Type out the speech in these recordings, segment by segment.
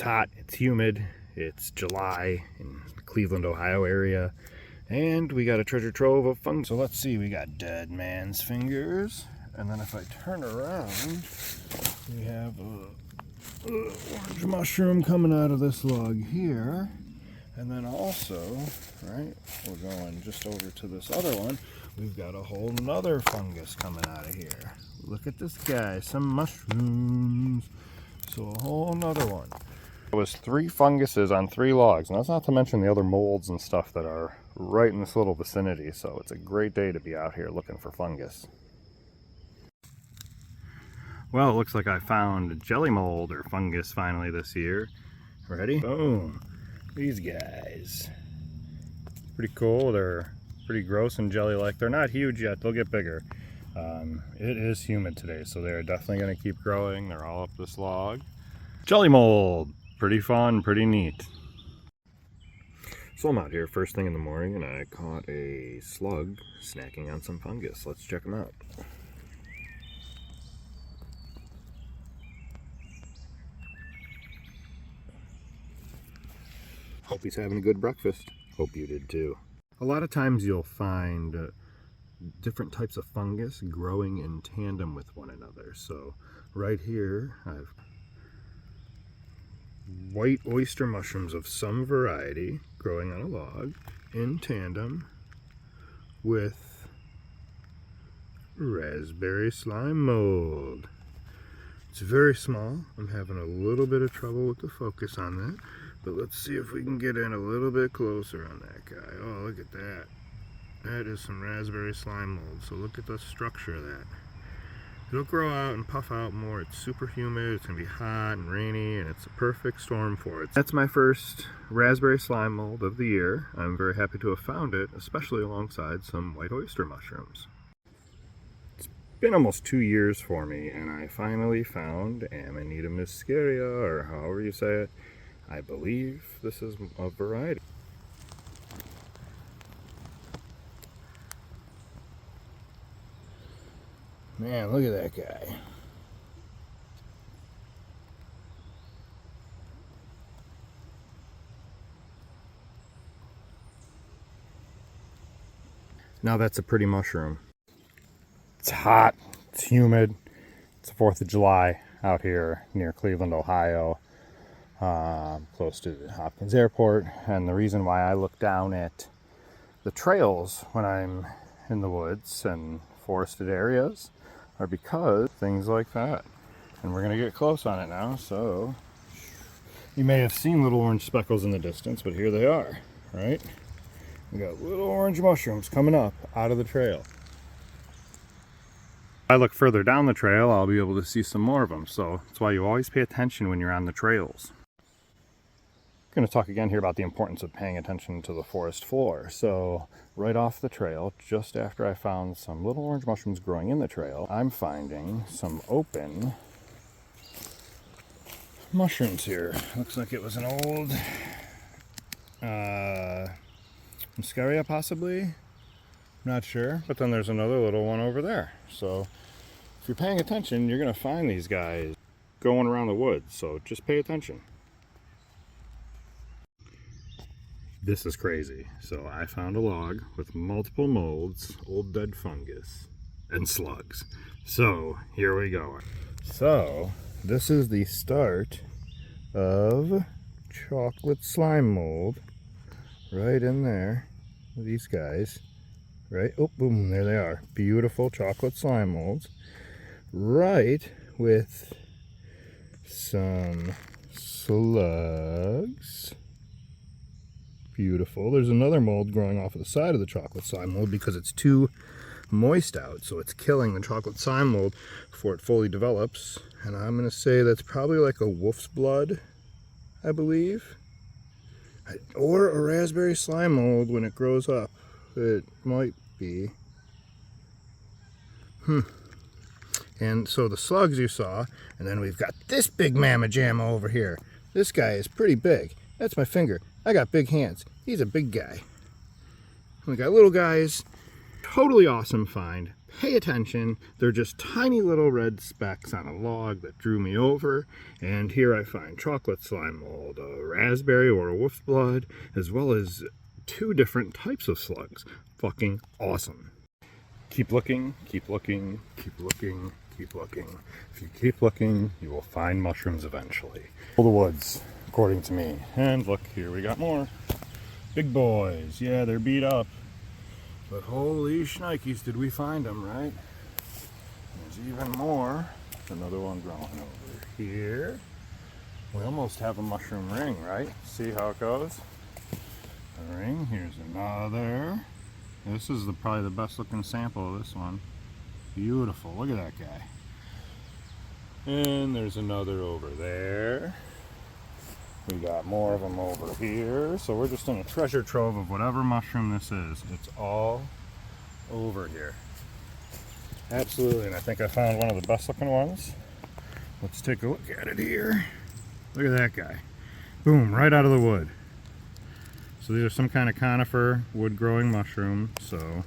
It's hot, it's humid, it's July in the Cleveland, Ohio area, and we got a treasure trove of fungus. So let's see, we got dead man's fingers, and then if I turn around, we have a orange mushroom coming out of this log here, and then also, right, we're going just over to this other one, we've got a whole nother fungus coming out of here. Look at this guy, some mushrooms. So a whole nother one. It was 3 funguses on 3 logs, and that's not to mention the other molds and stuff that are right in this little vicinity, so it's a great day to be out here looking for fungus. Well, it looks like I found jelly mold or fungus finally this year. Ready? Boom! These guys. Pretty cool. They're pretty gross and jelly-like. They're not huge yet. They'll get bigger. It is humid today, so they're definitely going to keep growing. They're all up this log. Jelly mold! Pretty fun, pretty neat. So I'm out here first thing in the morning and I caught a slug snacking on some fungus. Let's check him out. Hope he's having a good breakfast. Hope you did too. A lot of times you'll find different types of fungus growing in tandem with one another. So right here I've white oyster mushrooms of some variety growing on a log in tandem with raspberry slime mold. It's very small. I'm having a little bit of trouble with the focus on that, but let's see if we can get in a little bit closer on that guy. Oh, look at that. That is some raspberry slime mold. So look at the structure of that. It'll grow out and puff out more. It's super humid, it's gonna be hot and rainy, and it's a perfect storm for it. That's my first raspberry slime mold of the year. I'm very happy to have found it, especially alongside some white oyster mushrooms. It's been almost 2 years for me, and I finally found Amanita muscaria, or however you say it. I believe this is a variety. Man, look at that guy. Now that's a pretty mushroom. It's hot, it's humid, it's the 4th of July out here near Cleveland, Ohio, close to the Hopkins Airport. And the reason why I look down at the trails when I'm in the woods and forested areas are because things like that. And we're gonna get close on it now, so you may have seen little orange speckles in the distance, but here they are, right? We got little orange mushrooms coming up out of the trail. If I look further down the trail, I'll be able to see some more of them, so that's why you always pay attention when you're on the trails. I'm going to talk again here about the importance of paying attention to the forest floor. So right off the trail, just after I found some little orange mushrooms growing in the trail, I'm finding some open mushrooms here. Looks like it was an old muscaria possibly. Not sure. But then there's another little one over there. So if you're paying attention, you're going to find these guys going around the woods. So just pay attention. This is crazy. So I found a log with multiple molds, old dead fungus, and slugs. So here we go. So this is the start of chocolate slime mold right in there. These guys, right? Oh, boom, there they are. Beautiful chocolate slime molds. Right with some slugs. Beautiful. There's another mold growing off of the side of the chocolate slime mold because it's too moist out, so it's killing the chocolate slime mold before it fully develops. And I'm going to say that's probably like a wolf's blood, I believe, or a raspberry slime mold when it grows up. It might be. And so the slugs you saw, and then we've got this big mamma jamma over here. This guy is pretty big. That's my finger. I got big hands. He's a big guy. We got little guys. Totally awesome find. pay attention. They're just tiny little red specks on a log that drew me over. And here I find chocolate slime mold, a raspberry or a wolf's blood, as well as 2 different types of slugs. Fucking awesome. Keep looking, keep looking, keep looking, keep looking. If you keep looking, you will find mushrooms eventually. The woods, according to me. And look, here we got more. Big boys. Yeah, they're beat up. But holy shnikes, did we find them, right? There's even more. Another one growing over here. We almost have a mushroom ring, right? See how it goes? A ring. Here's another. This is probably the best looking sample of this one. Beautiful. Look at that guy. And there's another over there. We got more of them over here. So we're just in a treasure trove of whatever mushroom this is. It's all over here. Absolutely. And I think I found one of the best looking ones. Let's take a look at it here. Look at that guy. Boom, right out of the wood. So these are some kind of conifer wood growing mushroom. So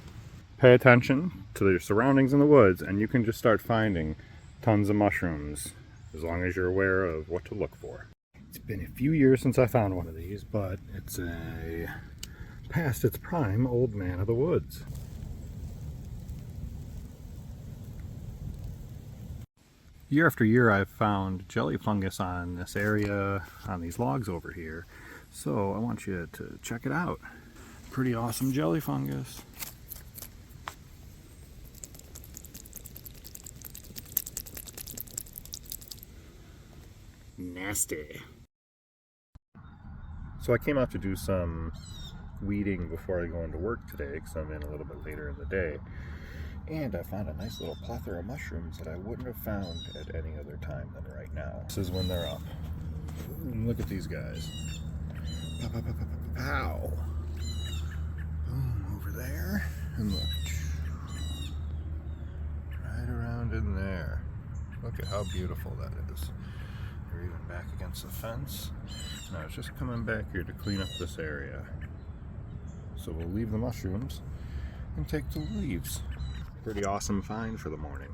pay attention to your surroundings in the woods and you can just start finding tons of mushrooms as long as you're aware of what to look for. It's been a few years since I found one of these, but it's a past its prime old man of the woods. Year after year I've found jelly fungus on this area, on these logs over here, so I want you to check it out. Pretty awesome jelly fungus. Nasty. So I came out to do some weeding before I go into work today because I'm in a little bit later in the day. And I found a nice little plethora of mushrooms that I wouldn't have found at any other time than right now. This is when they're up. And look at these guys. Pow, pow, pow, pow, pow, pow. Boom, over there. And look. Right around in there. Look at how beautiful that is. They're even back against the fence. And I was just coming back here to clean up this area. So we'll leave the mushrooms and take the leaves. Pretty awesome find for the morning.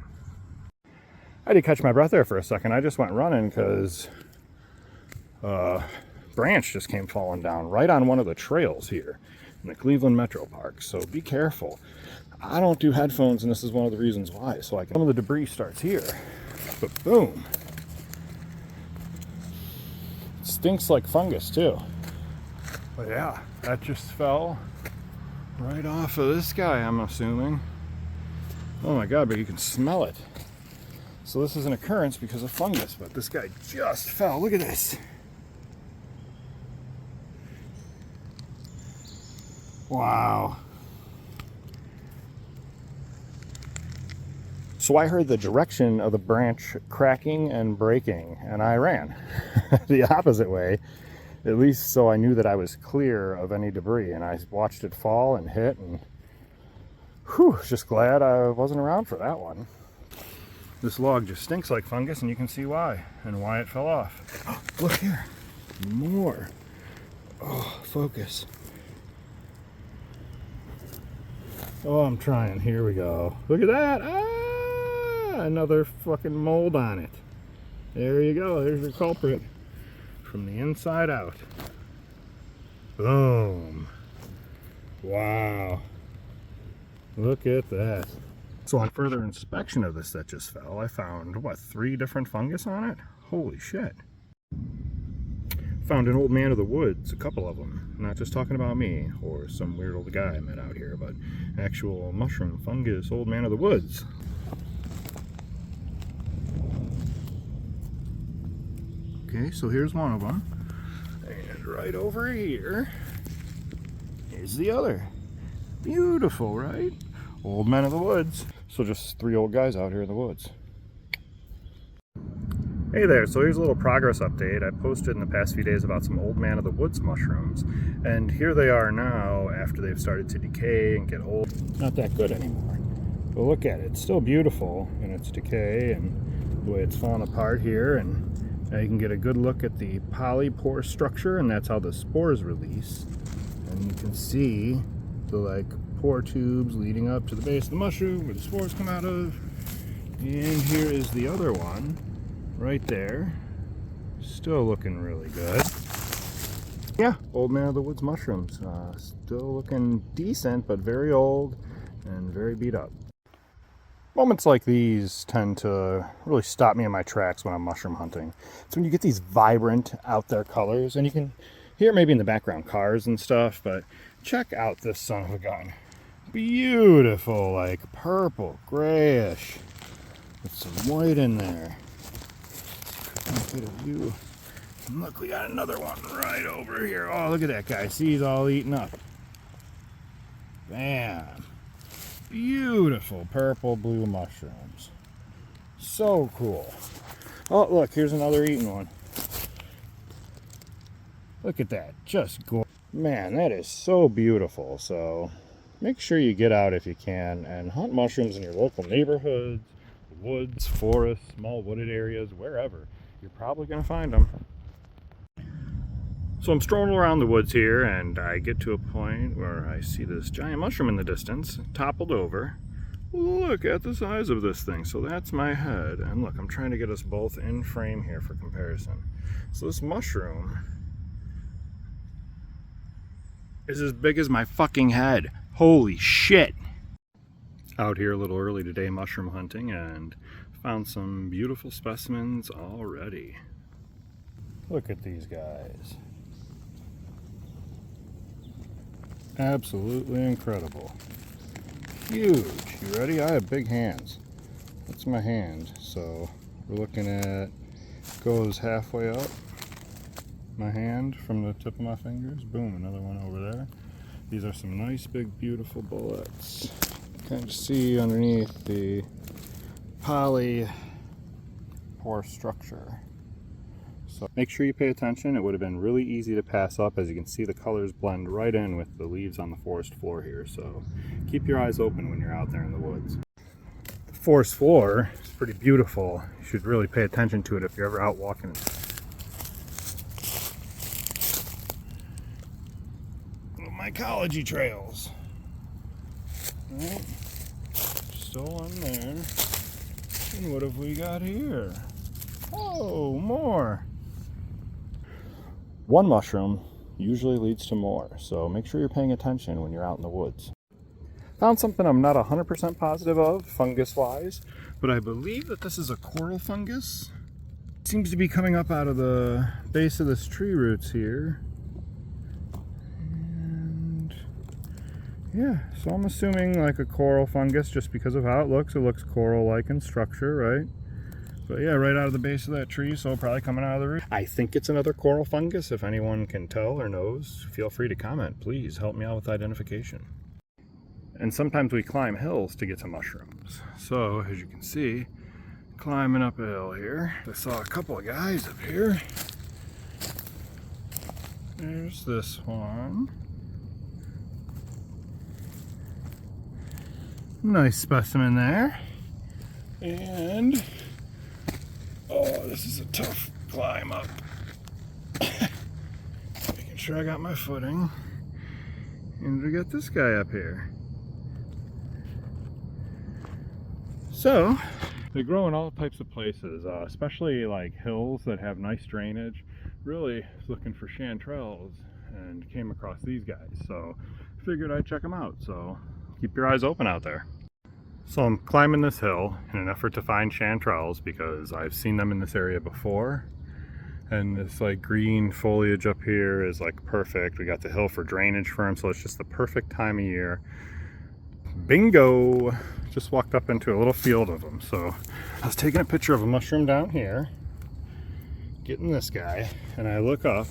I did catch my breath there for a second. I just went running because a branch just came falling down right on one of the trails here in the Cleveland Metro Park. So be careful. I don't do headphones and this is one of the reasons why. So some of the debris starts here, but boom. It stinks like fungus too. But yeah, that just fell right off of this guy, I'm assuming. Oh my god, but you can smell it. So this is an occurrence because of fungus, but this guy just fell. Look at this. Wow. So I heard the direction of the branch cracking and breaking, and I ran the opposite way, at least so I knew that I was clear of any debris, and I watched it fall and hit, and whew, just glad I wasn't around for that one. This log just stinks like fungus, and you can see why, and why it fell off. Oh, look here, more. Oh, focus. Oh, I'm trying. Here we go. Look at that. Ah, another fucking mold on it. There you go. There's your culprit. From the inside out. Boom. Wow. Look at that. So on further inspection of this that just fell, I found, what, 3 different fungus on it? Holy shit. Found an old man of the woods, a couple of them. Not just talking about me or some weird old guy I met out here, but actual mushroom fungus old man of the woods. Okay, so here's one of them. And right over here is the other. Beautiful, right? Old men of the woods. So just 3 old guys out here in the woods. Hey there, so here's a little progress update. I posted in the past few days about some old man of the woods mushrooms, and here they are now after they've started to decay and get old. Not that good anymore. But look at it, it's still beautiful in its decay and the way it's fallen apart here, and now you can get a good look at the polypore structure, and that's how the spores release. And you can see the pore tubes leading up to the base of the mushroom where the spores come out of. And here is the other one right there. Still looking really good. Yeah, old man of the woods mushrooms. Still looking decent, but very old and very beat up. Moments like these tend to really stop me in my tracks when I'm mushroom hunting. It's when you get these vibrant out there colors, and you can hear maybe in the background cars and stuff, but check out this son of a gun. Beautiful, like purple, grayish, with some white in there. Get a view. And look, we got another one right over here. Oh, look at that guy. See, he's all eaten up. Bam. Beautiful purple blue mushrooms. So cool. Oh, look, here's another eaten one. Look at that. Just gorgeous. Man, that is so beautiful. So make sure you get out if you can and hunt mushrooms in your local neighborhoods, woods, forests, small wooded areas, wherever. You're probably going to find them. So I'm strolling around the woods here, and I get to a point where I see this giant mushroom in the distance, toppled over. Look at the size of this thing. So that's my head. And look, I'm trying to get us both in frame here for comparison. So this mushroom is as big as my fucking head. Holy shit. Out here a little early today mushroom hunting, and found some beautiful specimens already. Look at these guys. Absolutely incredible. Huge. You ready? I have big hands. That's my hand. So we're looking at, goes halfway up my hand from the tip of my fingers. Boom, another one over there. These are some nice big beautiful bullets. Kind of see underneath the poly pore structure. So make sure you pay attention. It would have been really easy to pass up. As you can see, the colors blend right in with the leaves on the forest floor here. So keep your eyes open when you're out there in the woods. The forest floor is pretty beautiful. You should really pay attention to it if you're ever out walking. Little mycology trails. All right. Still on there. And what have we got here? Oh, more. One mushroom usually leads to more, so make sure you're paying attention when you're out in the woods. Found something I'm not 100% positive of, fungus-wise, but I believe that this is a coral fungus. It seems to be coming up out of the base of this tree roots here. And yeah, so I'm assuming like a coral fungus just because of how it looks. It looks coral-like in structure, right? But yeah, right out of the base of that tree, so probably coming out of the root. I think it's another coral fungus. If anyone can tell or knows, feel free to comment. Please help me out with identification. And sometimes we climb hills to get to mushrooms. So, as you can see, climbing up a hill here. I saw a couple of guys up here. There's this one. Nice specimen there. And oh, this is a tough climb up. Making sure I got my footing. And we got this guy up here. So, they grow in all types of places, especially like hills that have nice drainage. Really looking for chanterelles and came across these guys. So, figured I'd check them out. So, keep your eyes open out there. So I'm climbing this hill in an effort to find chanterelles because I've seen them in this area before. And this like green foliage up here is like perfect. We got the hill for drainage for them, so it's just the perfect time of year. Bingo! Just walked up into a little field of them. So I was taking a picture of a mushroom down here, getting this guy, and I look up,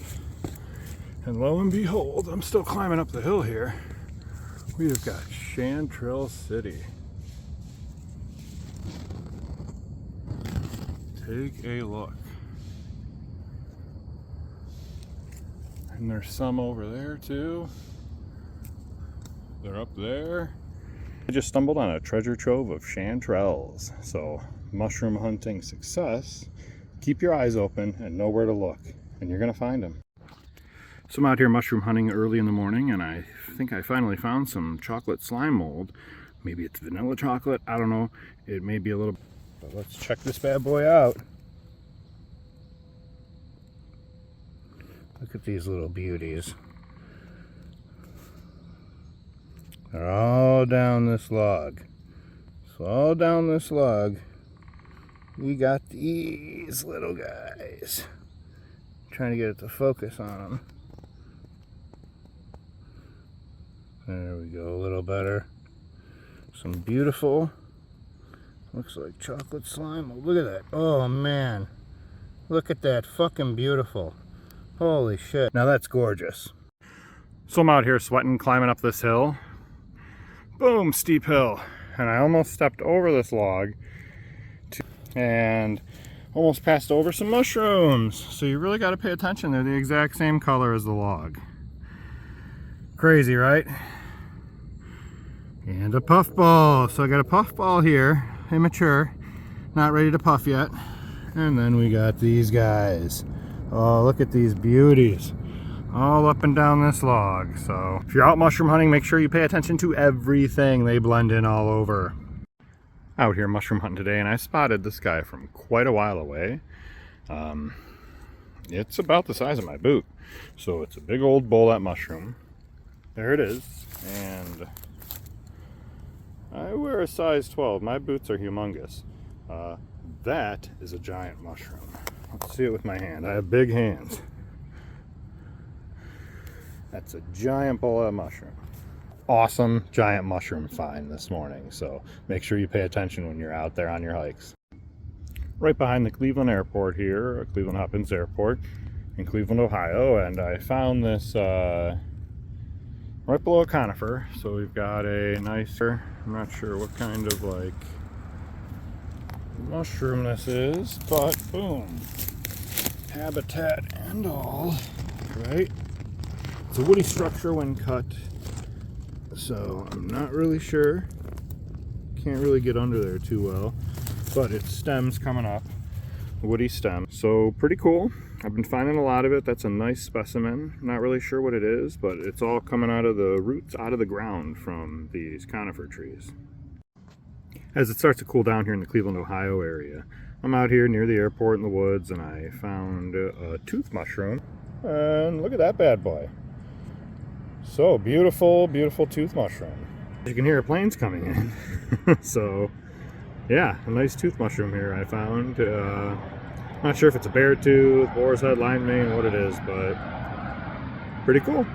and lo and behold, I'm still climbing up the hill here. We've got Chanterelle City. Take a look. And there's some over there too. They're up there. I just stumbled on a treasure trove of chanterelles. So, mushroom hunting success. Keep your eyes open and know where to look, and you're gonna find them. So I'm out here mushroom hunting early in the morning, and I think I finally found some chocolate slime mold. Maybe it's vanilla chocolate, I don't know. It may be a little, but let's check this bad boy out. Look at these little beauties. They're all down this log. So all down this log, we got these little guys. Trying to get it to focus on them. There we go, a little better. Some beautiful, looks like chocolate slime. Oh, look at that. Oh man, look at that, fucking beautiful. Holy shit. Now that's gorgeous. So I'm out here sweating, climbing up this hill. Boom, steep hill. And I almost stepped over this log and almost passed over some mushrooms. So you really got to pay attention. They're the exact same color as the log. Crazy, right? And a puffball. So I got a puffball here, immature, not ready to puff yet. And then we got these guys. Oh, look at these beauties. All up and down this log. So if you're out mushroom hunting, make sure you pay attention to everything. They blend in all over. Out here mushroom hunting today, and I spotted this guy from quite a while away. It's about the size of my boot. So it's a big old bullet mushroom. There it is. And I wear a size 12. My boots are humongous. That is a giant mushroom. Let's see it with my hand. I have big hands. That's a giant bullet mushroom. Awesome giant mushroom find this morning. So make sure you pay attention when you're out there on your hikes. Right behind the Cleveland Airport here, Cleveland Hopkins Airport in Cleveland, Ohio. And I found this right below a conifer. So we've got a nicer, I'm not sure what kind of like mushroom this is, but boom, habitat and all, right? It's a woody structure when cut, so I'm not really sure, can't really get under there too well, but its stems coming up, woody stem, so pretty cool. I've been finding a lot of it. That's a nice specimen. Not really sure what it is, but it's all coming out of the roots, out of the ground from these conifer trees. As it starts to cool down here in the Cleveland, Ohio area, I'm out here near the airport in the woods, and I found a tooth mushroom. And look at that bad boy. So beautiful, beautiful tooth mushroom. You can hear planes coming in. So yeah, a nice tooth mushroom here I found. Not sure if it's a bear tooth, boar's head, line mane, what it is, but pretty cool.